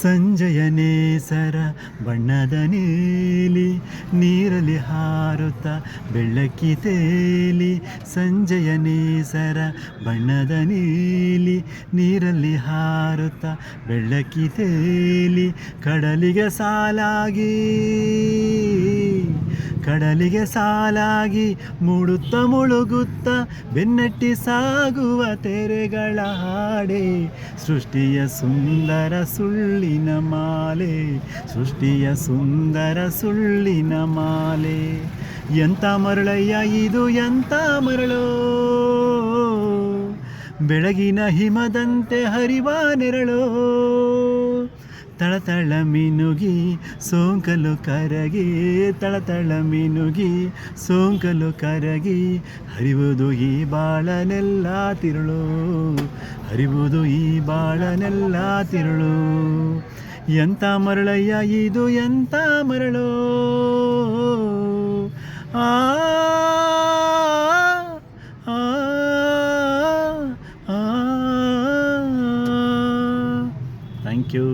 ಸಂಜೆಯ ನೇಸರ ಬಣ್ಣದ ನೀಲಿ, ನೀರಲ್ಲಿ ಹಾರುತ್ತ ಬೆಳ್ಳಕ್ಕಿ ತೇಲಿ. ಸಂಜೆಯ ನೇಸರ ಬಣ್ಣದ ನೀಲಿ, ನೀರಲ್ಲಿ ಹಾರುತ್ತ ಬೆಳ್ಳಕ್ಕಿ ತೇಲಿ. ಕಡಲಿಗೆ ಸಾಲಾಗಿ ಮೂಡುತ್ತ ಮುಳುಗುತ್ತ ಬೆನ್ನಟ್ಟಿ ಸಾಗುವ ತೆರೆಗಳ ಹಾಡೆ. ಸೃಷ್ಟಿಯ ಸುಂದರ ಸುಳ್ಳಿನ ಮಾಲೆ, ಸೃಷ್ಟಿಯ ಸುಂದರ ಸುಳ್ಳಿನ ಮಾಲೆ. ಎಂಥ ಮರಳಯ್ಯ ಇದು ಎಂಥ ಮರಳೋ, ಬೆಳಗಿನ ಹಿಮದಂತೆ ಹರಿವ ನೆರಳೋ. ತಳತಳ ಮಿನುಗಿ ಸೋಂಕಲು ಕರಗಿ, ತಳತಳ ಮಿನುಗಿ ಸೋಂಕಲು ಕರಗಿ. ಹರಿವುದು ಈ ಬಾಳನೆಲ್ಲ ತಿರುಳು, ಹರಿವುದು ಈ ಬಾಳನೆಲ್ಲ ತಿರುಳು. ಎಂಥ ಮರಳಯ್ಯ ಇದು ಎಂಥ ಮರಳೋ. ಆ ಥ್ಯಾಂಕ್ ಯು.